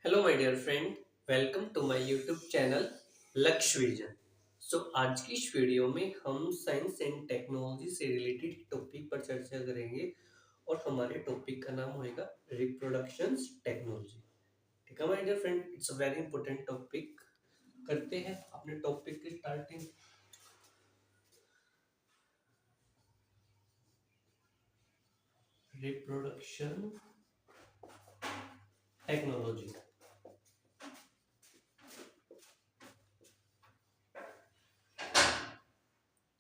Hello my dear friend, welcome to my YouTube channel Lakshya vision. आज की इस video में हम साइंस एंड टेक्नोलॉजी से रिलेटेड टॉपिक पर चर्चा करेंगे और हमारे टॉपिक का नाम होगा रिप्रोडक्शन टेक्नोलॉजी। ठीक है my dear friend, it's a very important topic. करते हैं अपने टॉपिक की स्टार्टिंग। रिप्रोडक्शन टेक्नोलॉजी,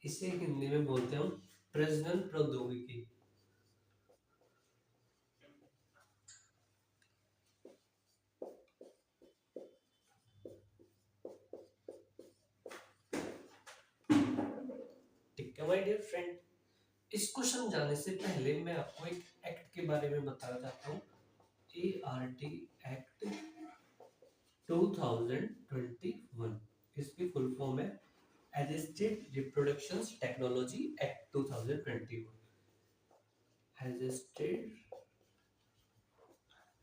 इसे हिंदी में बोलते हैं हम प्रजनन प्रौद्योगिकी। ठीक है माय डियर फ्रेंड, इसको समझाने से पहले मैं आपको एक एक्ट के बारे में बताना चाहता हूँ। ART एक्ट 2021, इसकी फुल फॉर्म है assisted reproduction technology act 2021। Assisted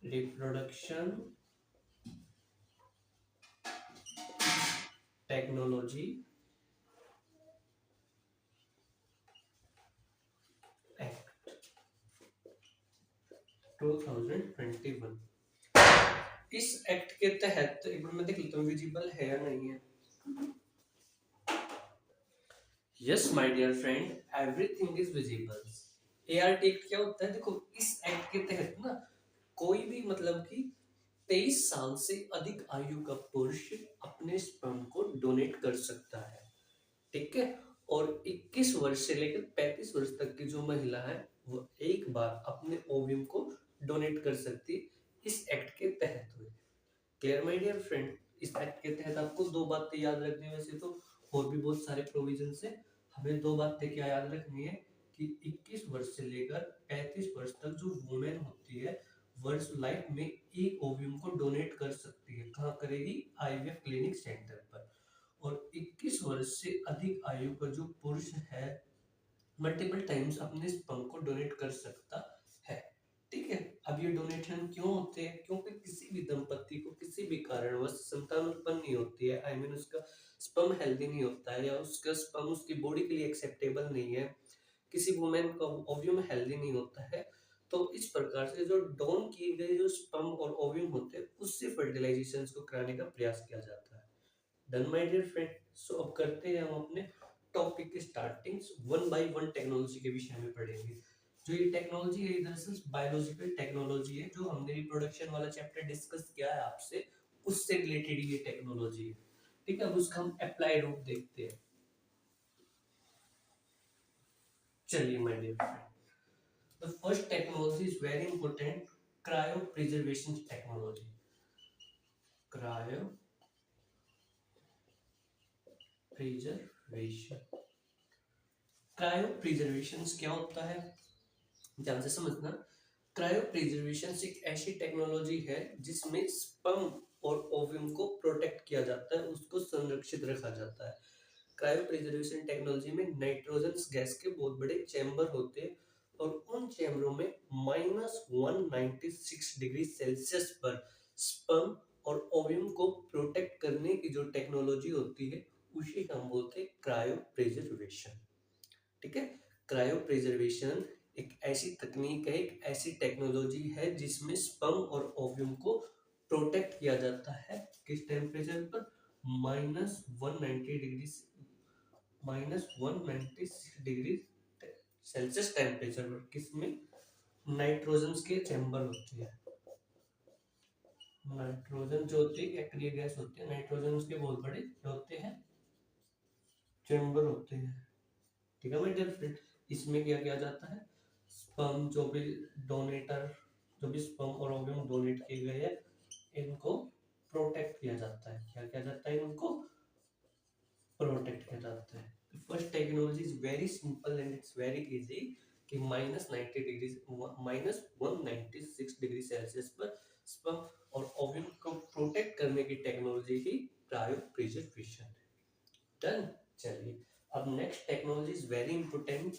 reproduction technology act 2021। इस एक्ट के तहत एक बार मैं देख लेता हूँ विजिबल है या नहीं है। Yes my dear friend, everything is visible. ART act क्या होता है? देखो, इस एक्ट के तहत ना कोई भी मतलब कि 23 साल से अधिक आयु का पुरुष अपने स्पर्म को डोनेट कर सकता है। ठीक है। और 21 वर्ष से लेकर 35 वर्ष तक की जो महिला है वो एक बार अपने ओव्यूम को डोनेट कर सकती है इस एक्ट के तहत हुए। क्लियर माय डियर फ्रेंड, इस एक्ट के तहत आपको दो बातें याद रखनी है। वैसे तो और भी बहुत सारे प्रोविजन है, हमें दो बातें क्या याद रखनी है कि 21 वर्ष से लेकर 35 वर्ष तक जो वुमेन होती है वर्ष लाइफ में एक ओव्यूम को डोनेट कर सकती है। कहाँ करेगी? IVF क्लिनिक सेंटर पर। और 21 वर्ष से अधिक आयु का जो पुरुष है मल्टीपल टाइम्स अपने स्पर्म को डोनेट कर सकता है। ठीक है। अब ये डोनेशन क्यों होते हैं? क्योंकि किसी भी दंपति को किसी भी कारणवश संतान उत्पन्न नहीं होती है, आई मीन उसका स्पर्म हेल्दी नहीं होता है या उसका स्पर्म उसकी बॉडी के लिए एक्सेप्टेबल नहीं है, किसी वुमेन का ओव्यूम हेल्दी नहीं होता है, तो इस प्रकार से जो डोन किए गए जो स्पर्म और ओव्यूम होते हैं उससे फर्टिलाइजेशन को कराने का प्रयास किया जाता है। Done my dear friend. अब करते हैं हम अपने टॉपिक की starting. One by one technology के विषय में पढ़ेंगे। जो ये टेक्नोलॉजी है दरअसल बायोलॉजिकल टेक्नोलॉजी है, जो हमने रिप्रोडक्शन वाला चैप्टर डिस्कस किया है आपसे, उससे रिलेटेड ये टेक्नोलॉजी है। ठीक है, अब उसका हम अप्लाइड रूप देखते हैं। चलिए my dear friend, the first technology is very important, cryopreservation technology. Cryopreservation, cryopreservation क्या होता है ध्यान से समझना। क्रायो प्रिजर्वेशन एक ऐसी टेक्नोलॉजी है जिसमें स्पर्म और ओव्यूम को प्रोटेक्ट किया जाता है, उसको संरक्षित रखा जाता है। क्रायो प्रिजर्वेशन टेक्नोलॉजी में नाइट्रोजन गैस के बहुत बड़े चैम्बर होते हैं और उन चैम्बरों में -196 डिग्री सेल्सियस पर स्पर्म और ओव्यूम को प्रोटेक्ट करने की जो टेक्नोलॉजी होती है उसे हम बोलते हैं क्रायो प्रिजर्वेशन। ठीक है। क्रायो प्रिजर्वेशन एक ऐसी तकनीक है, एक ऐसी टेक्नोलॉजी है जिसमें स्पर्म और ओव्यूम को प्रोटेक्ट किया जाता है। किस टेम्परेचर पर? -190 डिग्री, -196 डिग्री सेल्सियस टेम्परेचर पर। किसमें? नाइट्रोजन के चैम्बर होते हैं। नाइट्रोजन जो होती है एक्टिव गैस होती है, नाइट्रोजन उसके बहुत बड़े होते हैं चैम्बर होते हैं। ठीक है माय डियर फ्रेंड, इसमें क्या किया जाता है? स्पर्म जो भी डोनेटर, जो भी स्पर्म और ओवम डोनेट किए गए हैं इनको प्रोटेक्ट किया जाता है। क्या किया जाता है? इनको प्रोटेक्ट किया जाता है। First technology is very simple and it's very easy कि -90 डिग्री, -196 डिग्री सेल्सियस पर स्पर्म और ओवम को प्रोटेक्ट करने की टेक्नोलॉजी ही क्रायो प्रिजर्वेशन है। डन। चलिए, अब next technology is very important,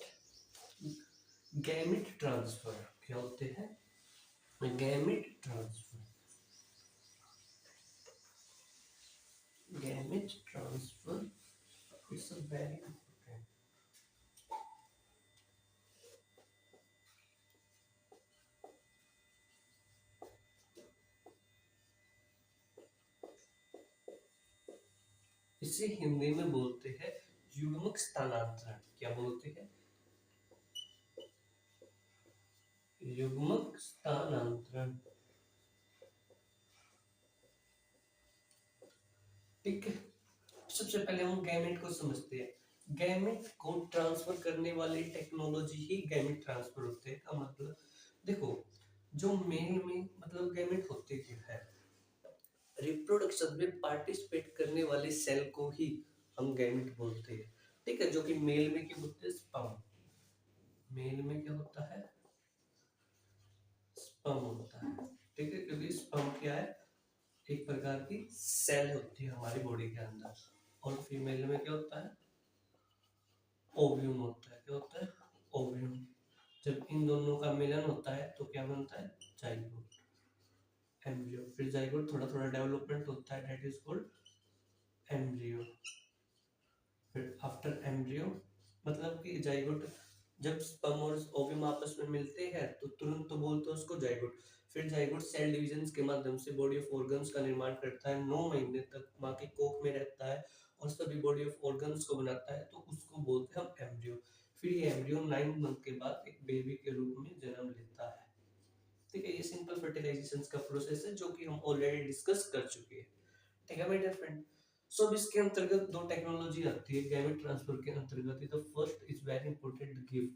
gamete transfer. क्या होते हैं? Gamete transfer. Gamete transfer it's a very important. इसे हिंदी में बोलते हैं युग्मक स्थानांतरण। क्या बोलते हैं? युग्मक स्थानांतरण। ठीक है, सबसे पहले हम गैमेट को समझते हैं। गैमेट को ट्रांसफर करने वाली टेक्नोलॉजी ही गैमेट ट्रांसफर होते हैं। का मतलब देखो, जो मेल में मतलब गैमेट होते क्या है, रिप्रोडक्शन में पार्टिसिपेट करने वाले सेल को ही हम गैमेट बोलते हैं। ठीक है, जो कि मेल में क्या होते हैं? स्पर्म। मेल में क्या होता है? स्पर्म होता है। ठीक है, क्योंकि स्पर्म क्या है? एक प्रकार की सेल होती है हमारी बॉडी के अंदर। और फीमेल में क्या होता है? ओव्यूम होता है। क्या होता है? ओव्यूम। जब इन दोनों का मिलन होता है तो क्या बनता है? Zygote, embryo. फिर जाइगोट थोड़ा थोड़ा डेवलपमेंट होता है, दैट इज कॉल्ड एम्ब्रियो। फिर आफ्टर एम्ब्रियो मतलब कि जाइगोट, जब स्पर्म और ओव्यूम आपस में मिलते हैं तो तुरंत तो बोलते हैं उसको जाइगोट। फिर जाइगोट सेल डिविजन के माध्यम से बॉडी ऑफ ऑर्गन्स का निर्माण करता है, 9 महीने तक माँ की कोख में रहता है और सभी बॉडी ऑफ ऑर्गन्स को बनाता है, तो उसको बोलते हैं हम एम्ब्रियो। फिर ये एम्ब्रियो 9 मंथ के बाद एक बेबी के रूप में जन्म लेता है। ठीक है, ये सिंपल फर्टिलाइजेशन का प्रोसेस है जो कि हम ऑलरेडी डिस्कस कर चुके हैं। ठीक है माय डियर फ्रेंड। सो अब इसके अंतर्गत दो टेक्नोलॉजी आती है गैमेट ट्रांसफर के अंतर्गत। The first is very important, gift.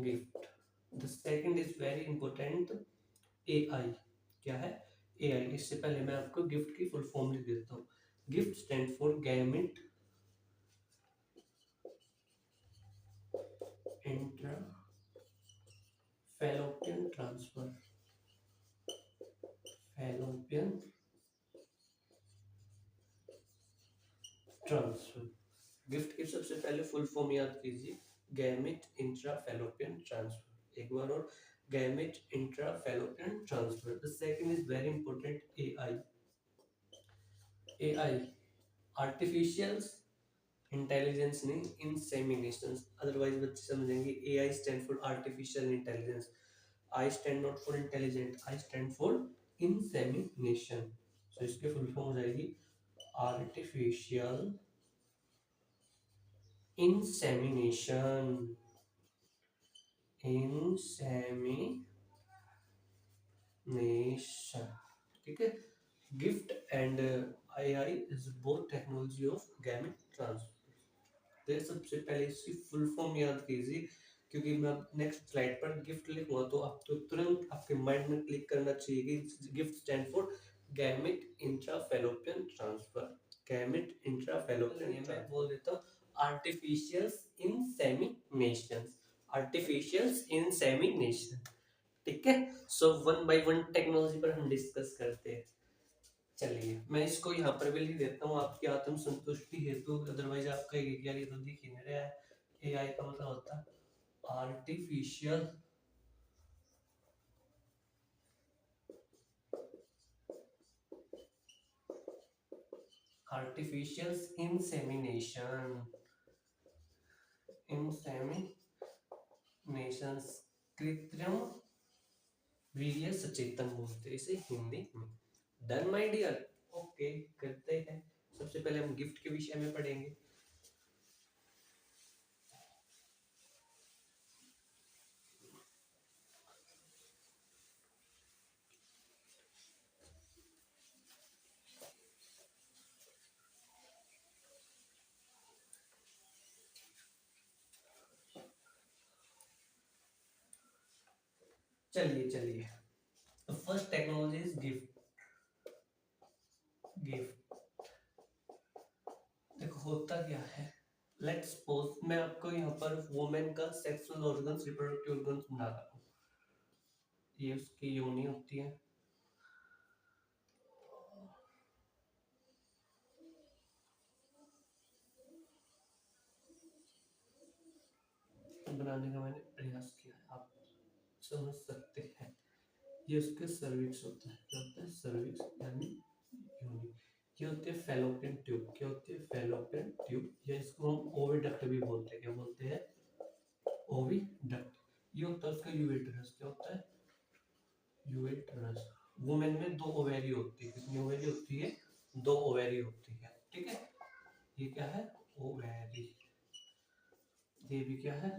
Gift. The second is very important, AI. क्या है? एआई। इससे पहले मैं आपको गिफ्ट की फुल फॉर्म लिख देता हूँ। Gift stand for gamete intra fallopian transfer. Fallopian transfer. Gift की सबसे पहले फुल फॉर्म याद कीजिए, गैमेट इंट्रा फैलोपियन ट्रांसफर। एक बार और, gamete intra fallopian transfer. The second is very important, AI. AI artificial intelligence नहीं, इंसेमिनेशन। अदरवाइज बच्चे समझेंगे AI stand for artificial intelligence. I stand not for intelligent, I stand for insemination. So इसके full form हो जाएगी artificial insemination. Insemination. ठीक है, gift and AI is both technology of gamete transfer. तो सबसे पहले इसकी फुल फॉर्म याद कीजिए, क्योंकि मैं नेक्स्ट स्लाइड पर गिफ्ट लिखूंगा तो आपको तुरंत आपके माइंड में क्लिक करना चाहिए कि GIFT stand for gamete intrafallopian transfer. Gamete intrafallopian, मैं बोल देता हूँ आर्टिफिशियल इंसेमिनेशन। Artificial insemination. ठीक है, so one by one technology पर हम डिस्कस करते हैं। चलिए, मैं इसको यहाँ पर भी लिख देता हूँ आपकी आत्म संतुष्टि हेतु, अदरवाइज आपका यार ये तो दिख ही नहीं रहा है। एआई का मतलब होता है आर्टिफिशियल आर्टिफिशियल इंसेमिनेशन। इंसेमिनेशन कृत्रिम वीर्य सचेतन बोलते हैं इसे हिंदी में। Done my dear. ओके, करते हैं। सबसे पहले हम गिफ्ट के विषय में पढ़ेंगे। चलिए चलिए, first technology is gift. Gift देखो होता क्या है, लेट्स सपोज मैं आपको यहाँ पर वुमेन का सेक्सुअल ऑर्गन्स, रिप्रोडक्टिव ऑर्गन्स बना रहा हूँ। ये उसकी योनि होती है। बनाने का मैंने प्रयास किया है, आप समझ सकते हैं। ये उसके सर्विक्स होता है। क्या होता है? सर्विक्स यानी योनि। ये होती है फैलोपियन ट्यूब। क्या होती है? फैलोपियन ट्यूब, या इसको हम ओविडक्ट भी बोलते हैं। क्या बोलते हैं? ओविडक्ट। ये होता है उसका यूरेटरस। क्या होता है? यूरेटरस। वुमेन में दो ओवेरी होती है। कितनी ओवेरी होती है? दो ओवेरी होती है। ठीक है, ये क्या है? ओवेरी। ये भी क्या है?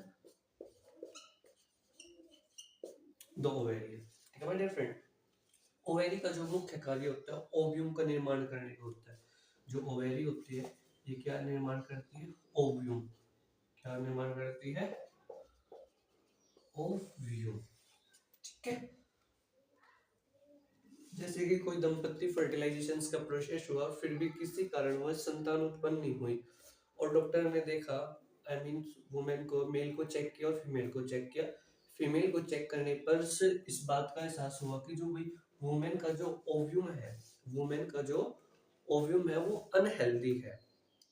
दो ओवेरी है। ठीक है माय डियर फ्रेंड। ओवेरी का जो मुख्य कार्य होता है ओव्यूम का निर्माण करने का होता है। जो ओवेरी होती है ये क्या निर्माण करती है? ओव्यूम। क्या निर्माण करती है? ओव्यूम। ठीक है, जैसे कि कोई दंपत्ति फर्टिलाइजेशन का प्रोसेस हुआ फिर भी किसी कारणवश संतान उत्पन्न नहीं हुई, और डॉक्टर ने देखा, आई मीन वुमेन को, मेल को चेक किया और फीमेल को चेक किया। फीमेल को चेक करने पर से इस बात का एहसास हुआ कि जो भाई वुमेन का जो ओव्यूम है, वुमेन का जो ओव्यूम है वो अनहेल्दी है।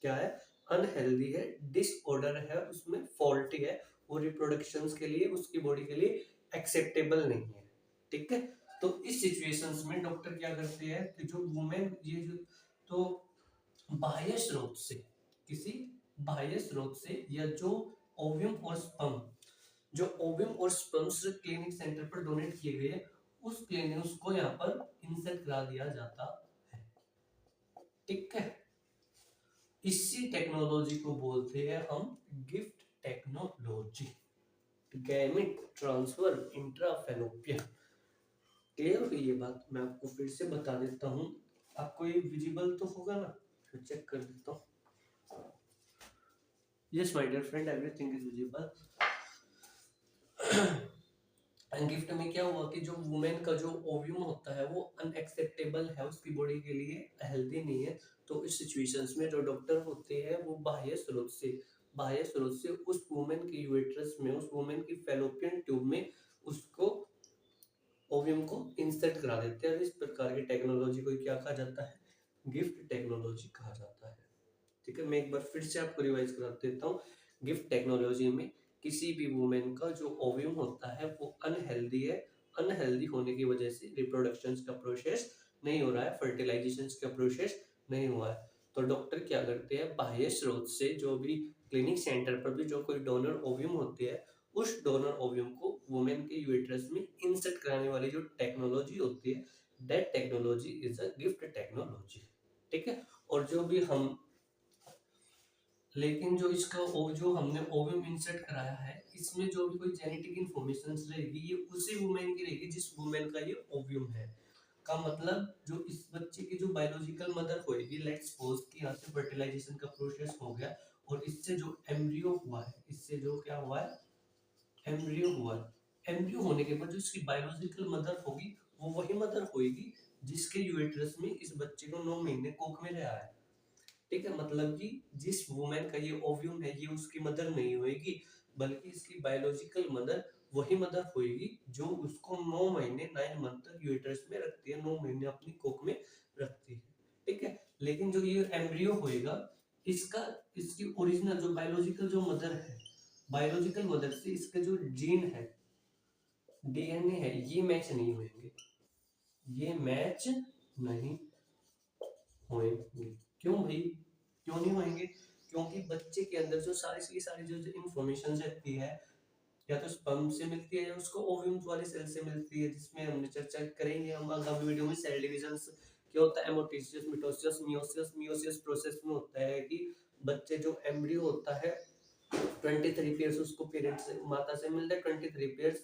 क्या है? अनहेल्दी है, डिसऑर्डर है, उसमें फॉल्टी है, वो रिप्रोडक्शन के लिए, उसकी बॉडी के लिए एक्सेप्टेबल नहीं है। ठीक है, तो इस सिचुएशंस में डॉक्टर क्या करते हैं कि जो वुमेन ये जो, तो बाह्य स्रोत से, किसी बाह्य स्रोत से, या जो ओव्यूम और स्पर्म, जो ओव्यूम और स्पर्म्स क्लिनिक सेंटर पर डोनेट किए गए उस क्लिनिक को यहाँ पर इंसर्ट करा दिया जाता है। ठीक है, इसी टेक्नोलॉजी को बोलते हैं हम gift technology. Gamete transfer intrafallopian. Clear हुई ये बात? मैं आपको फिर से बता देता हूँ, आपको ये विजिबल तो होगा ना? फिर चेक कर देता हूँ। Yes my dear friend, everything is visible. GIFT में क्या हुआ कि जो वुमेन का जो ओव्यूम होता है वो अनएक्सेप्टेबल है, उसकी बॉडी के लिए हेल्दी नहीं है। तो इस सिचुएशंस में जो डॉक्टर होते हैं वो बाह्य स्रोत से उस वुमेन की यूरेट्रस में, उस वुमेन की फैलोपियन ट्यूब में उसको ओवियम को इंसर्ट करा देते हैं। इस प्रकार की टेक्नोलॉजी को क्या कहा जाता है? गिफ्ट टेक्नोलॉजी कहा जाता है। ठीक है, मैं एक बार फिर से आपको रिवाइज करा देता हूँ। गिफ्ट टेक्नोलॉजी में किसी भी वुमेन का जो ओव्यूम होता है वो अनहेल्दी है, अनहेल्दी होने की वजह से रिप्रोडक्शन का प्रोसेस नहीं हो रहा है, फर्टिलाइजेशन का प्रोसेस नहीं हुआ है, तो डॉक्टर क्या करते हैं, बाह्य स्रोत से जो भी क्लिनिक सेंटर पर भी जो कोई डोनर ओव्यूम होती है उस डोनर ओव्यूम को वुमेन के यूट्रस में इंसर्ट कराने वाली जो टेक्नोलॉजी होती है, that technology is a gift technology. ठीक है, और जो भी हम, लेकिन जो इसका जो हमने ओव्यूम इंसर्ट कराया है इसमें जो भी कोई जेनेटिक इंफॉर्मेशन रहेगी ये उसी वुमेन की रहेगी जिस वुमेन का ये ओव्यूम है। का मतलब जो इस बच्चे की जो बायोलॉजिकल मदर होएगी, लेट्स सपोज कि यहाँ से फर्टिलाइजेशन का प्रोसेस हो गया और इससे जो एम्ब्रियो हुआ है, इससे जो क्या हुआ है, एम्ब्रियो हुआ है। एम्ब्रियो होने के बाद जो इसकी बायोलॉजिकल मदर होगी वो वही मदर होएगी जिसके यूट्रस में इस बच्चे को 9 महीने कोख में रहा है। ठीक है, मतलब कि जिस वुमेन का ये ओव्यूम है ये उसकी मदर नहीं होएगी, बल्कि इसकी बायोलॉजिकल मदर वही मदर होएगी जो उसको 9 महीने 9 मंथ तक यूट्रस में रखती है, 9 महीने अपनी कोख में रखती है। ठीक है, लेकिन जो ये एम्ब्रियो होएगा इसका, इसकी ओरिजिनल जो बायोलॉजिकल जो मदर है, बायोलॉजिकल मदर से इसके जो जीन है, डीएनए है, ये मैच नहीं होंगे, ये मैच नहीं होंगे। क्यों भाई? क्यों नहीं होंगे? क्योंकि बच्चे के अंदर जो सारी की सारी जो इंफॉर्मेशन रहती है या तो स्पर्म से मिलती है या उसको ओव्यूम्स वाले सेल से मिलती है, जिसमें हमने चर्चा करेंगे हम आगामी वीडियो में। सेल डिवीजन क्या होता है, एमोटिसिस, मिटोसिस, मियोसिस। मियोसिस प्रोसेस में होता है कि बच्चे जो एम्ब्रियो होता है 23 पेयर्स उसको पेरेंट्स से, माता से मिलता है, 23 पेयर्स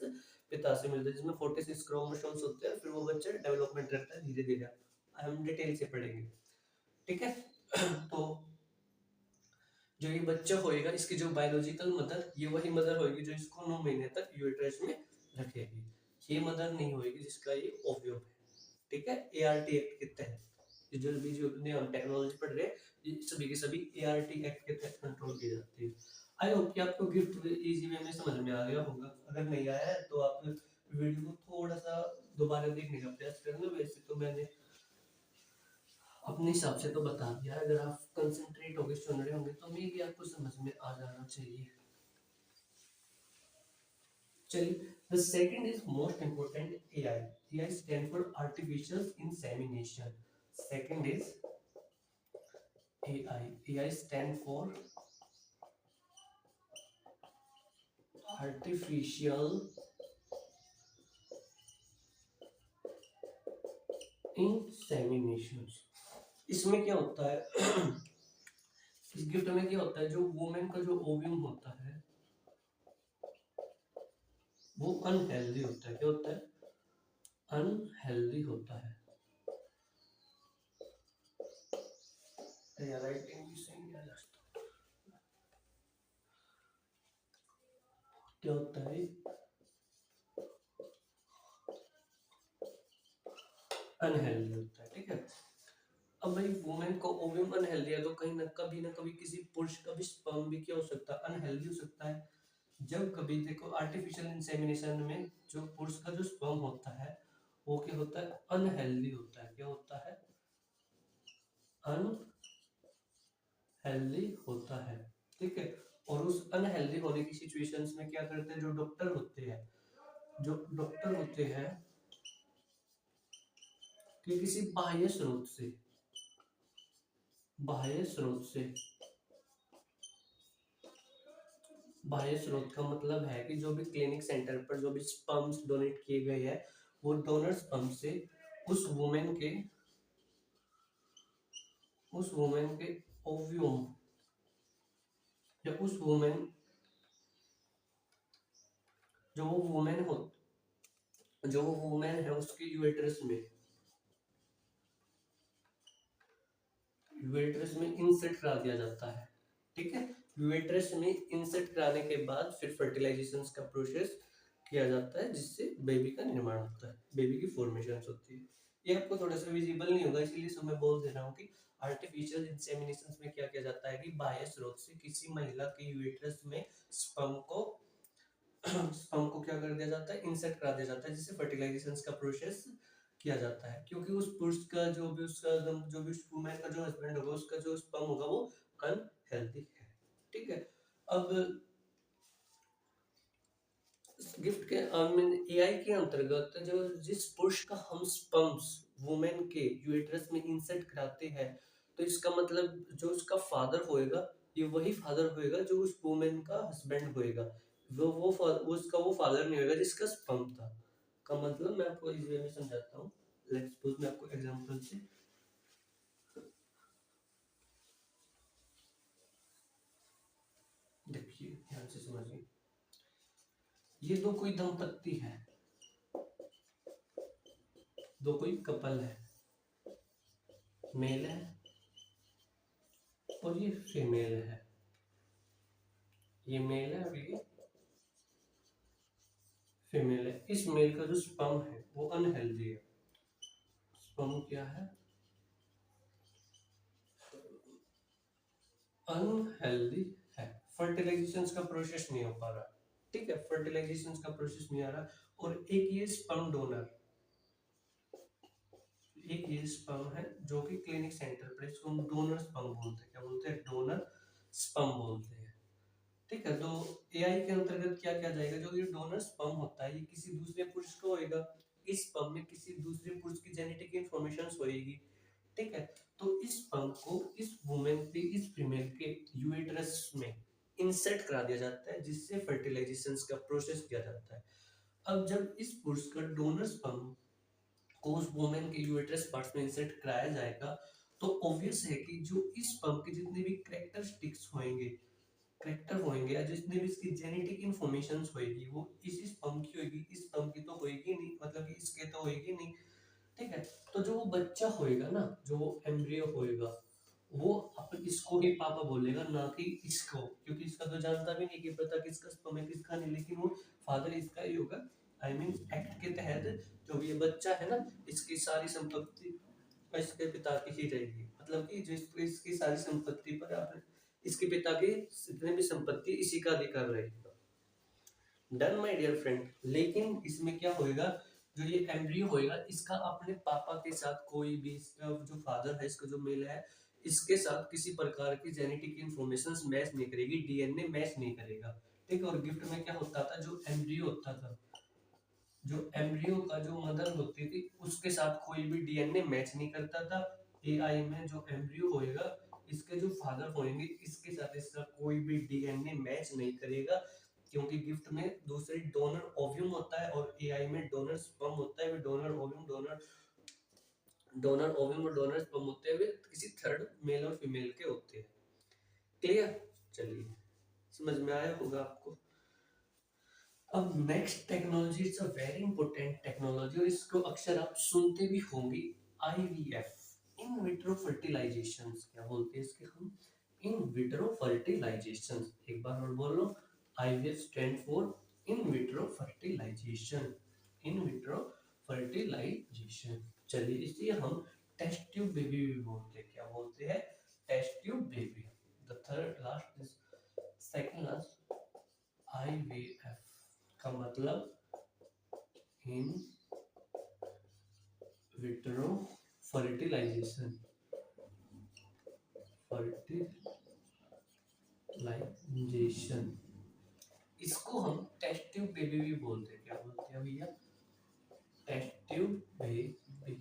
पिता से मिलता है, जिसमें 46 क्रोमोसोम्स होते हैं। फिर वो बच्चा डेवलपमेंट करता है धीरे धीरे, हम डिटेल से पढ़ेंगे। ठीक है, तो जो ये बच्चा होएगा इसकी जो बायोलॉजिकल मदर ये वही मदर होएगी जो इसको 9 महीने तक यूट्रस में रखेगी। ये मदर नहीं होएगी जिसका ये ओव्यूम है। ठीक है, एआरटी एक्ट के तहत, ये जो भी जो हम टेक्नोलॉजी पढ़ रहे हैं ये सभी के सभी एआरटी एक्ट के तहत कंट्रोल की जाती है। आई होप कि आपको गिफ्ट इजी वे में समझ में आ गया होगा। अगर नहीं आया है तो आप वीडियो को थोड़ा सा दोबारा देखने का प्रयास करना। वैसे तो मैंने अपने हिसाब से तो बता दिया है, अगर आप कंसंट्रेट होकर सुन रहे होंगे तो मे भी आपको समझ में आ जाना चाहिए। चलिए, the second is most important, AI. AI stand for artificial insemination. Second is AI stand for artificial insemination। इसमें क्या होता है इस गिफ्ट में क्या होता है, जो वुमेन का जो ओव्यूम होता है वो अनहेल्दी होता है। क्या होता है? अनहेल्दी होता है। यार राइटिंग भी सही है। क्या होता है? अनहेल्दी होता है। ठीक है। अब भाई वुमेन को ओव्यूम अनहेल्दी है तो कहीं ना कभी किसी पुरुष का भी स्पर्म भी क्या हो सकता है? अनहेल्दी हो सकता है। जब कभी देखो आर्टिफिशियल इंसेमिनेशन में जो पुरुष का जो स्पर्म होता है वो क्या होता है? अनहेल्दी होता है। क्या होता है? अनहेल्दी होता है। ठीक है। और उस अनहेल्दी होने की सिचुएशंस में क्या करते हैं, जो डॉक्टर होते हैं कि किसी बाह्य स्रोत से बाह्य स्रोत का मतलब है कि जो भी क्लिनिक सेंटर पर जो भी स्पर्म्स डोनेट किए गए हैं वो डोनर स्पर्म से उस वुमेन के उस वुमेन के ओव्यूम या उस वुमेन जो वो वुमेन हो जो वो वुमेन है उसके यूएट्रस में इंसर्ट करा दिया जाता है। ठीक है। यूएट्रस में इंसर्ट कराने के बाद फिर फर्टिलाइजेशन का प्रोसेस किया जाता है जिससे बेबी का निर्माण होता है, बेबी की फॉर्मेशन होती है। ये आपको थोड़ा सा विजिबल नहीं होगा इसलिए मैं बोल दे रहा हूँ कि आर्टिफिशियल इंसेमिनेशन में क्या किया जाता है कि बाह्य स्रोत से किसी महिला के यूएट्रस में स्पर्म को स्पर्म को क्या कर दिया जाता है? इंसर्ट करा दिया जाता है जिससे फर्टिलाइजेशन का प्रोसेस किया जाता है। क्योंकि उस पुरुष का जो भी उस वुमेन का जो हस्बैंड होगा उसका जो स्पर्म होगा वो अनहेल्दी है। ठीक है। अब गिफ्ट के एआई के अंतर्गत जो जिस पुरुष का हम स्पर्म्स वुमेन के यूएट्रस में इंसर्ट कराते हैं तो इसका मतलब जो उसका फादर होएगा ये वही फादर होएगा जो उस वुमेन का हस्बैंड होएगा। उसका वो फादर नहीं होएगा जिसका स्पर्म था। का मतलब मैं आपको इस वे में समझाता हूँ। लेट्स सपोज मैं आपको एग्जांपल से देखिए, ध्यान से समझिए। ये दो कोई दंपत्ति है, दो कोई कपल है, मेल है और ये फीमेल है। ये मेल है और ये फीमेल है। इस मेल का जो स्पर्म है वो अनहेल्दी है। स्पर्म क्या है? अनहेल्दी है। फर्टिलाइजेशन का प्रोसेस नहीं हो पा रहा। ठीक है। फर्टिलाइजेशन का प्रोसेस नहीं आ रहा। और एक ये स्पर्म है जो कि क्लिनिक सेंटर पर इसको हम डोनर स्पर्म बोलते हैं। क्या बोलते हैं? डोनर स्पर्म बोलते हैं। ठीक है। तो एआई के अंतर्गत क्या किया जाएगा, जो ये डोनर स्पर्म होता है ये किसी दूसरे पुरुष को होएगा। इस स्पर्म में किसी दूसरे पुरुष की जेनेटिक इंफॉर्मेशन होएगी। ठीक है। तो इस स्पर्म को इस वुमेन के इस फीमेल के यूएट्रस में इंसर्ट करा दिया जाता है जिससे फर्टिलाइजेशन का प्रोसेस किया जाता है। अब जब इस पुरुष का डोनर स्पर्म को उस वुमेन के यूएट्रस पार्ट्स में इंसर्ट कराया जाएगा तो ऑब्वियस है कि जो इस स्पर्म के जितने भी करेक्टर होंगे या जितने भी इसकी जेनेटिक इंफॉर्मेशन होएगी वो इस स्पर्म की होएगी। इस स्पर्म की तो होएगी नहीं, मतलब कि इसके तो होएगी नहीं। ठीक है। तो जो वो बच्चा होएगा ना, जो वो एम्ब्रियो होएगा वो अपन इसको ही पापा बोलेगा ना कि इसको, क्योंकि इसका तो जानता भी नहीं कि पता किसका स्पर्म है किसका नहीं, लेकिन वो फादर इसका ही होगा। आई मीन एक्ट के तहत जो भी ये बच्चा है ना इसकी सारी संपत्ति इसके पिता की ही रहेगी। मतलब कि जो इसकी सारी संपत्ति पर आपने इसके पिता की जितने भी संपत्ति इसी का अधिकार रहेगा। Done my dear friend. लेकिन इसमें क्या होएगा, जो ये एम्ब्रियो होएगा इसका अपने पापा के साथ कोई भी, इसका जो फादर है इसका जो मेल है इसके साथ किसी प्रकार की जेनेटिक इंफॉर्मेशन मैच नहीं करेगी, डीएनए मैच नहीं करेगा। ठीक है। और गिफ्ट में क्या होता था, जो एम्ब्रियो का जो मदर होती थी उसके साथ कोई भी डीएनए मैच नहीं करता था। एआई में जो एम्ब्रियो होएगा इसके जो फादर होंगे इसके साथ इसका कोई भी डीएनए मैच नहीं करेगा, क्योंकि गिफ्ट में दूसरी डोनर ओव्यूम होता है और एआई में डोनर स्पर्म होता है। डोनर ओव्यूम डोनर ओव्यूम और डोनर स्पर्म होते हुए किसी थर्ड मेल और फीमेल के होते हैं। क्लियर? चलिए, समझ में आया होगा आपको। अब next technology, it's a very important technology और इसको अक्सर आप सुनते भी होंगे, आईवीएफ, इन विट्रो फर्टिलाइजेशन। क्या बोलते हैं इसके हम? In vitro fertilisation. एक बार और बोलो, IVF stand for in vitro fertilisation. In vitro fertilisation. चलिए, इसलिए हम टेस्ट ट्यूब बेबी भी बोलते हैं। क्या बोलते हैं? Test tube baby. The third last is second last, IVF का मतलब इन विट्रो फर्टिलाइजेशन। फर्टिलाइजेशन, इसको हम टेस्ट ट्यूब बेबी भी बोलते हैं। क्या बोलते हैं भैया? Test tube baby.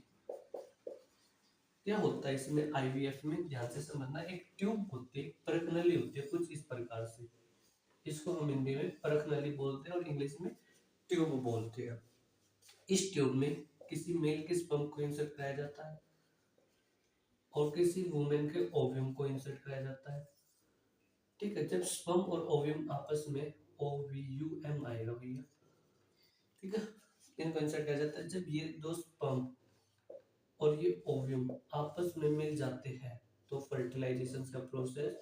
क्या होता है इसमें? आईवीएफ में ध्यान से समझना, एक ट्यूब होती है, परखनली होती है कुछ इस प्रकार से। इसको हम हिंदी में परखनली बोलते हैं और इंग्लिश में ट्यूब बोलते हैं। इस ट्यूब में किसी मेल के स्पर्म को इंसर्ट कराया जाता है और किसी वुमेन के ओव्यूम को इंसर्ट कराया जाता है। ठीक है, जब स्पर्म और ओव्यूम आपस में, ओवीयूएम आएगा भैया, ठीक है, इनको इंसर्ट किया जाता है। जब ये दो स्पर्म और ये ओव्यूम आपस में मिल जाते हैं तो फर्टिलाइजेशन का प्रोसेस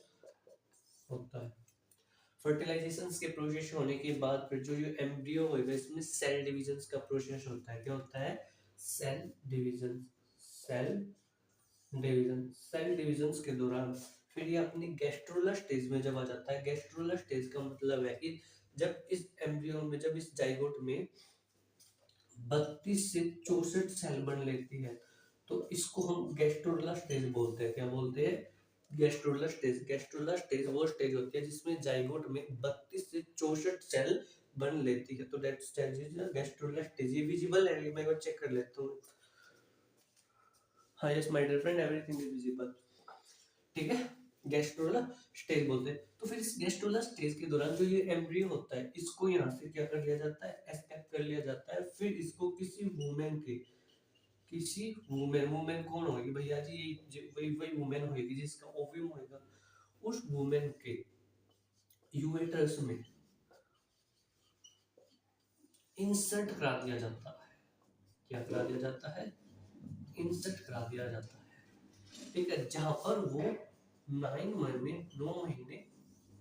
होता है। फर्टिलाइजेशन के प्रोसेस होने के बाद फिर जो ये एम्ब्रियो होगा इसमें सेल डिवीजन का प्रोसेस होता है। क्या होता है? Cell division. सेल डिवीजन के दौरान फिर ये अपनी गैस्ट्रोलर स्टेज में जब आ जाता है। गैस्ट्रोलर स्टेज का मतलब है कि जब इस एम्ब्रियो में, जब इस जाइगोट में 32 से 64 सेल बन लेती है तो इसको हम गैस्ट्रोलर स्टेज बोलते हैं। क्या बोलते हैं? गैस्ट्रोलर स्टेज। गैस्ट्रोलर स्टेज वो स्टेज होती है जिसमें जाइगोट में 32 से 64 सेल बन लेती है, तो that stage is gastrula stage. ये विजिबल है, मैं एक बार चेक कर लेता हूँ। हाँ, yes my dear friend, everything is visible. ठीक है, गैस्ट्रोलर स्टेज बोलते हैं। तो फिर इस गैस्ट्रोलर स्टेज के दौरान जो ये एम्ब्रियो होता है इसको यहाँ से क्या कर लिया जाता है? एस्केप कर लिया जाता है। फिर इसको किसी वुमेन के, किसी वुमेन, वुमेन कौन होगी भैया जी? वही वही वुमेन होगी जिसका ओव्यूम होगा, उस वुमेन के यूरेटस में इंसर्ट करा दिया जाता है। क्या करा दिया जाता है? इंसर्ट करा दिया जाता है। ठीक है, जहां पर वो 9 महीने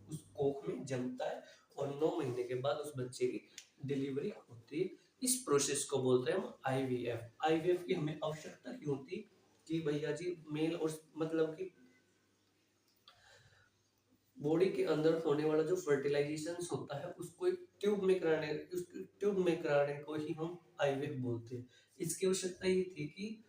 उस कोख में जमता है और 9 महीने के बाद उस बच्चे की डिलीवरी होती है। इस प्रोसेस को बोलते हैं हम आईवीएफ। आईवीएफ की हमें आवश्यकता क्यों थी? कि भैया जी मेल और मतलब कि बॉडी के अंदर होने वाला जो फर्टिलाइजेशन होता है उसको एक ट्यूब में कराने, उस ट्यूब में कराने को ही हम आईवीएफ बोलते हैं। इसकी आवश्यकता ये थी कि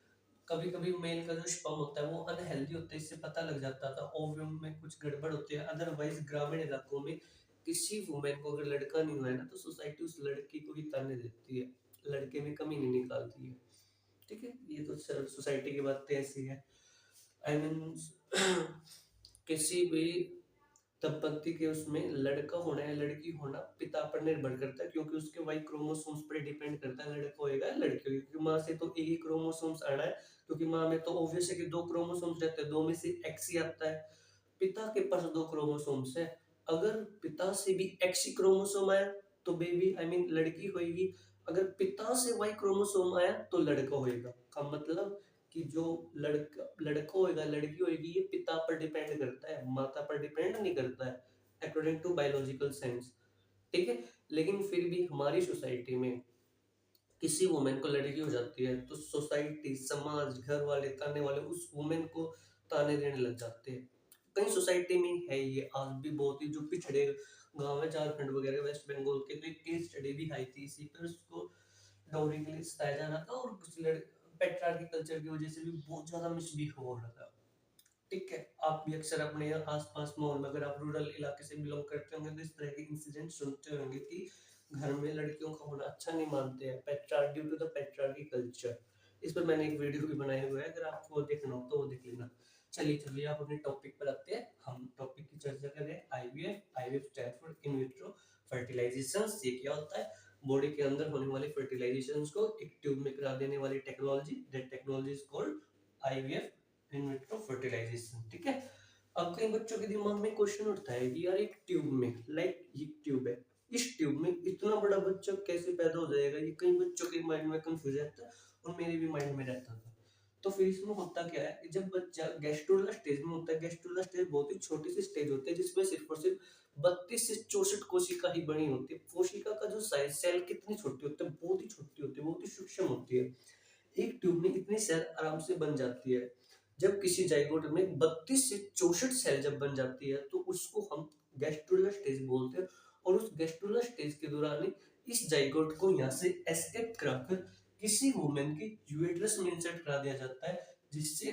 कभी कभी मेल का जो स्पर्म होता है वो अनहेल्दी होता है, इससे पता लग जाता था ओव्यूम में कुछ गड़बड़ होती है। अदरवाइज ग्रामीण इलाकों में किसी वुमेन को अगर लड़का नहीं हुआ है ना तो सोसाइटी उस लड़की को ही ताने देती है, लड़के में कमी नहीं निकालती है। ठीक है, ये तो सोसाइटी की बातें ऐसी है। आई मीन किसी भी दंपत्ति के उसमें लड़का होना या लड़की होना पिता पर निर्भर करता है, क्योंकि उसके वाई क्रोमोसोम्स पर डिपेंड करता है लड़का होएगा या लड़की होगी। क्योंकि माँ से तो एक ही क्रोमोसोम्स आना है, क्योंकि माँ में तो ऑब्वियस है कि 2 क्रोमोसोम्स रहते हैं, 2 में से एक्स ही आता है। पिता के पास 2 क्रोमोसोम्स है, अगर पिता से भी एक्स ही क्रोमोसोम आया तो बेबी आई मीन लड़की होगी। अगर पिता से वाई क्रोमोसोम आया तो लड़का होएगा। का मतलब कि जो लड़का होएगा लड़की होएगी ये पिता पर डिपेंड करता है, माता पर डिपेंड नहीं करता है, अकॉर्डिंग टू बायोलॉजिकल साइंस। ठीक है, लेकिन फिर भी हमारी सोसाइटी में किसी वुमेन को लड़की हो जाती है तो सोसाइटी, समाज, घर वाले, ताने वाले उस वुमेन को ताने देने लग जाते हैं। कई सोसाइटी में है ये आज भी, बहुत ही जो पिछड़े गांव है झारखंड वगैरह वेस्ट बंगाल के, तो एक केस स्टडी भी आई थी इसी पर। उसको डाउरी के लिए सताया जा रहा था और कुछ पेट्रार्की कल्चर की वजह से भी बहुत ज्यादा मिसबिहेव हो रहा था। ठीक है, आप भी अक्सर अपने आसपास माहौल में, अगर आप रूरल इलाके से बिलोंग करते होंगे तो इस तरह के इंसिडेंट सुनते होंगे कि घर में लड़कियों का होना अच्छा नहीं मानते हैं, patriarch, due to the patriarchy culture. इस पर मैंने एक वीडियो भी बनाया हुआ है, अगर आपको देखना हो तो वो देख लेना। चलिए चलिए आप अपने टॉपिक पर आते हैं, हम टॉपिक की चर्चा कर रहे हैं IVF. IVF stand for in vitro fertilization. ये क्या होता है? बॉडी के अंदर होने वाले फर्टिलाइजेशन को एक ट्यूब में करा देने वाली technology, that technology is called IVF in vitro fertilization. ठीक है। अब कई बच्चों के दिमाग में क्वेश्चन उठता है कि यार एक ट्यूब में, लाइक ये ट्यूब है, इस ट्यूब में इतना बड़ा बच्चा कैसे पैदा हो जाएगा? ये कई बच्चों के माइंड में कंफ्यूज रहता है और मेरे भी माइंड में रहता था। तो फिर इसमें होता क्या है कि जब बच्चा गैस्ट्रोला स्टेज में होता है, गैस्ट्रोला स्टेज बहुत ही छोटी सी स्टेज होती है जिसमें सिर्फ और सिर्फ 32 से 64 कोशिका ही बनी होती है। कोशिका का जो साइज, सेल कितनी छोटी होती है, बहुत ही छोटी होती है, बहुत ही सूक्ष्म होती है। एक ट्यूब में इतनी सेल आराम से बन जाती है। जब किसी जाइगोट में 32 से 64 सेल जब बन जाती है तो उसको हम गैस्ट्रोला स्टेज बोलते हैं। और उस गैस्ट्रोला स्टेज के दौरान ही इस जाइगोट को यहाँ से एस्केप कराकर किसी वुमेन की यूट्रस में इंसर्ट करा दिया जाता है, जिससे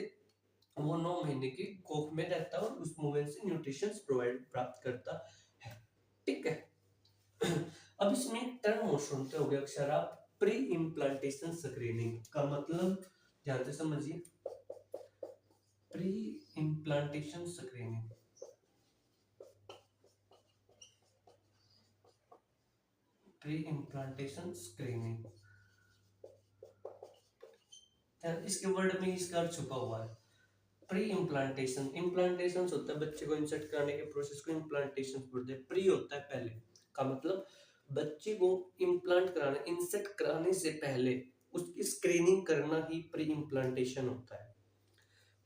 वो 9 महीने की कोख में रहता है और उस वुमेन से न्यूट्रिशन प्रोवाइड प्राप्त करता है। ठीक है। अब इसमें एक टर्म और सुनते होंगे अक्सर आप, प्री इम्प्लांटेशन स्क्रीनिंग का मतलब ध्यान से समझिए। Pre implantation screening, pre implantation screening, इसके वर्ड में इसका अर्थ छुपा हुआ है। प्री इम्प्लांटेशन, इम्प्लांटेशन होता है बच्चे को इंसर्ट कराने के प्रोसेस को इम्प्लांटेशन बोलते हैं। प्री होता है पहले का मतलब बच्चे को इम्प्लांट कराने, इंसर्ट कराने से पहले उसकी स्क्रीनिंग करना ही प्री इम्प्लांटेशन होता है।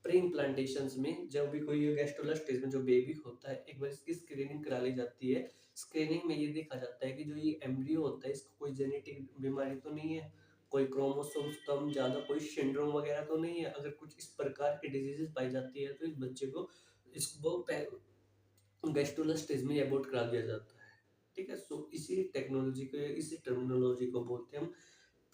प्री इम्प्लांटेशन में जब भी कोई गैस्ट्रोला स्टेज में जो बेबी होता है, एक बार इसकी स्क्रीनिंग करा ली जाती है। स्क्रीनिंग में ये देखा जाता है कि जो ये एम्ब्रियो होता है इसको कोई जेनेटिक बीमारी तो नहीं है, कोई क्रोमोसोम्स कम ज्यादा, कोई सिंड्रोम वगैरह तो नहीं है। अगर कुछ इस प्रकार की डिजीजेस पाई जाती है तो इस बच्चे को इसको गैस्ट्रोला स्टेज में अबॉर्ट करा दिया जाता है। ठीक है। सो इसी टेक्नोलॉजी को, इसी टर्मिनोलॉजी को बोलते हैं हम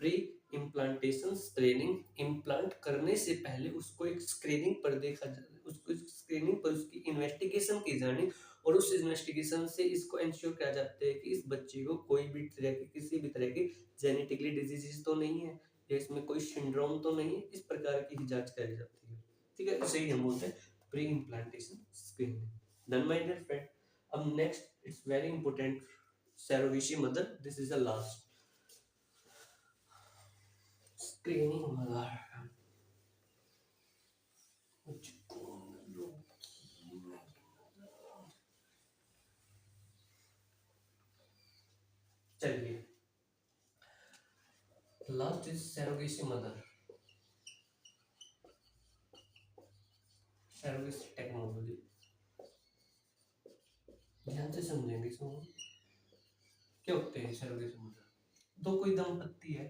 प्री इम्प्लांटेशन स्क्रीनिंग। इम्प्लांट करने से पहले उसको एक स्क्रीनिंग पर देखा, उसको स्क्रीनिंग पर उसकी इन्वेस्टिगेशन की जानी और उस इन्वेस्टिगेशन से इसको इंश्योर किया जाता है कि इस बच्चे को कोई भी तरह की, किसी भी तरह की जेनेटिकली डिजीजेस तो नहीं है या इसमें कोई सिंड्रोम तो नहीं है। इस प्रकार की ही जांच करी जाती है। ठीक है। इसे ही हम बोलते हैं pre implantation screening. Done my dear friend. अब next it's very important, surrogacy mother. This is the last screening mother. चलिए, last is surrogacy mother, surrogacy technology. ध्यान से समझेंगे इसको। क्या होते हैं सरोगेसी मदर? तो कोई दंपत्ति है,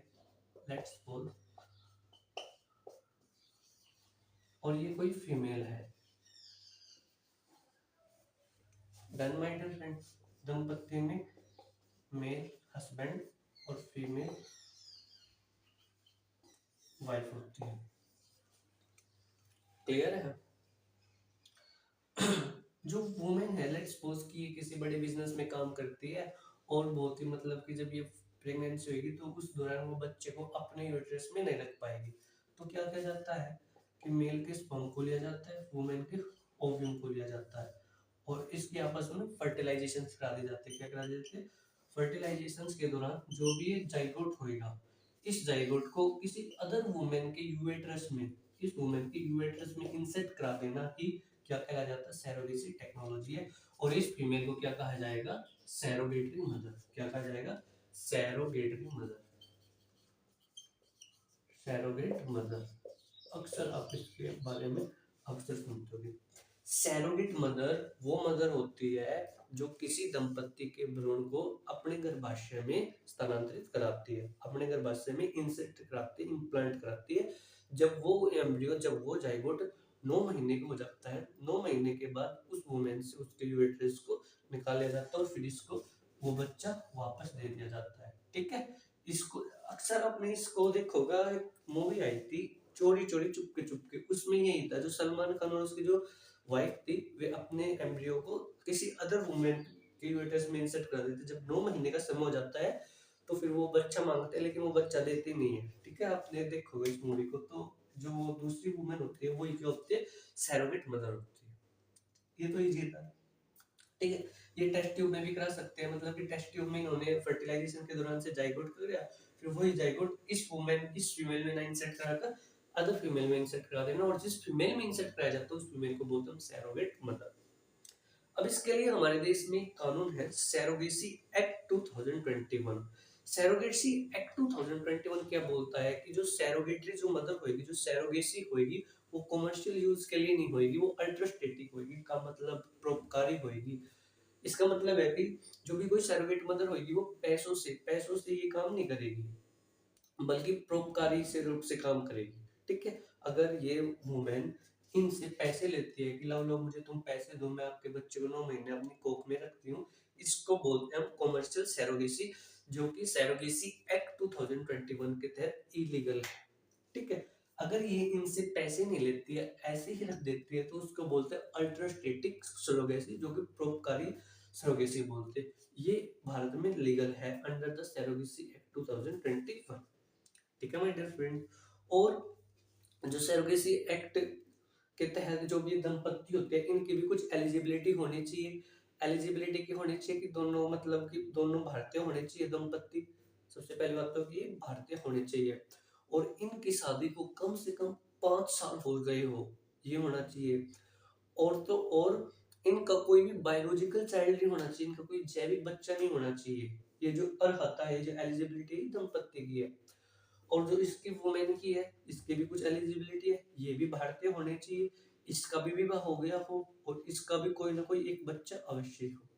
लेट्स सपोज, और ये कोई फीमेल है। Done my dear friend. दंपत्ति में मेल हस्बैंड और फीमेल वाइफ होती है। क्लियर है? जो वुमेन है, लेट्स सपोज कि ये किसी बड़े बिजनेस में काम करती है और बहुत ही मतलब कि जब ये प्रेगनेंसी होगी तो उस दौरान वो बच्चे को अपने यूट्रस में नहीं रख पाएगी। तो क्या किया जाता है कि मेल के स्पर्म को लिया जाता है, वुमेन के ओव्यूम को लिया जाता है और इसकी आपस में फर्टिलाइजेशन करा दी जाती है। क्या करा देते हैं? फर्टिलाइजेशन के दौरान जो भी ये जाइगोट होएगा, इस जाइगोट को किसी अदर वुमेन के यूट्रस में, इस वुमेन के यूट्रस में इंसेट करा देना ही क्या कहा जाता है? सैरोगेसी टेक्नोलॉजी है। और इस फीमेल को क्या कहा जाएगा? सैरोगेटरी मदर। क्या कहा जाएगा? सैरोगेटरी मदर, सैरोगेट मदर। अक्सर आप इसके बारे में अक्सर सुनते होंगे। सैरोगेट मदर वो मदर होती है जो किसी दंपत्ति के भ्रूण को अपने गर्भाशय में स्थानांतरित कराती है, अपने गर्भाशय में इंसेक्ट कराती है, इम्प्लांट कराती है। जब वो एम्ब्रियो, जब वो जाइगोट 9 महीने का हो जाता है, 9 महीने के बाद उस वुमेन से उसके यूट्रस को निकाल लिया जाता है और फिर इसको वो बच्चा वापस दे दिया जाता है। ठीक है। इसको अक्सर आपने इसको देखोगा, एक मूवी आई थी चोरी चोरी चुपके चुपके, उसमें यही था, जो सलमान खान और उसकी जो वाइफ थी वे अपने एम्ब्रियो को किसी अदर वुमेन के यूट्रस में इंसर्ट कर देते। जब 9 महीने का समय हो जाता है तो फिर वो बच्चा मांगते हैं लेकिन वो बच्चा देते नहीं है। ठीक है। आपने देखोगे इस मूवी को तो जो दूसरी वुमेन होती है वो क्या होती है, सैरोगेट मदर होती है। ये तो इजी था, ठीक है। ये टेस्ट ट्यूब में भी करा सकते हैं, मतलब कि टेस्ट ट्यूब में इन्होंने फर्टिलाइजेशन के दौरान से जाइगोट कर दिया, फिर वही जाइगोट इस फीमेल में ना इंसर्ट कराकर अदर फीमेल में इंसर्ट करा देना, और जिस फीमेल में इंसर्ट कराया जाता है उस फीमेल को बोलते हैं सैरोगेट मदर। अब इसके लिए हमारे देश में एक कानून है, सैरोगेसी एक्ट 2021। सैरोगेसी एक्ट 2021 क्या बोलता है कि जो सैरोगेटरी जो मदर होगी, जो सैरोगेसी होगी, वो कमर्शियल यूज के लिए नहीं होगी, वो अल्ट्रास्टेटिक होगी, का मतलब परोपकारी होगी। इसका मतलब है कि जो भी कोई सैरोगेट मदर होगी वो पैसों से ये काम नहीं करेगी, बल्कि परोपकारी से रूप से काम करेगी, ठीक है। अगर ये वुमेन इनसे पैसे लेती है कि लाओ लो मुझे तुम पैसे दो, मैं आपके बच्चे को 9 महीने अपनी कोख में रखती हूँ, इसको बोलते हैं हम कॉमर्शियल सैरोगेसी, जो कि सैरोगेसी एक्ट 2021 के तहत इलीगल है, ठीक है। अगर ये इनसे पैसे नहीं लेती है, ऐसे ही रख देती है, तो उसको बोलते हैं अल्ट्रास्टेटिक सरोगेसी, जो कि परोपकारी सरोगेसी बोलते हैं। ये भारत में लीगल है अंडर द सरोगेसी एक्ट 2021, ठीक है माय डियर फ्रेंड। और जो सरोगेसी एक्ट के तहत जो भी दंपति होते हैं, इनकी भी कुछ एलिजिबिलिटी होनी चाहिए। एलिजिबिलिटी की होनी चाहिए कि दोनों, मतलब कि दोनों भारतीय होने चाहिए दंपति। सबसे पहली बात तो कि ये भारतीय होने चाहिए, और इनकी शादी को कम से कम 5 साल हो गए हो, ये होना चाहिए। और इनका कोई भी बायोलॉजिकल चाइल्ड नहीं होना चाहिए, इनका कोई जैविक बच्चा नहीं होना चाहिए। ये जो अर्हता है, जो एलिजिबिलिटी दंपति की है। और जो इसकी वुमेन की है, इसकी भी कुछ एलिजिबिलिटी है, ये भी भारतीय होने चाहिए, इसका भी विवाह हो गया हो, और इसका भी कोई ना कोई एक बच्चा अवश्य हो,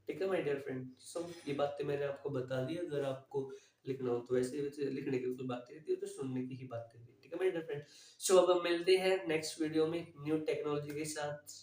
ठीक है माय डियर फ्रेंड। सो ये बातें मैंने आपको बता दी, अगर आपको लिखना हो तो वैसे वैसे लिखने की कोई बातें रहती है, तो सुनने की ही बातें रहती है, ठीक है माय डियर फ्रेंड। सो अब हम मिलते हैं नेक्स्ट वीडियो में न्यू टेक्नोलॉजी के साथ।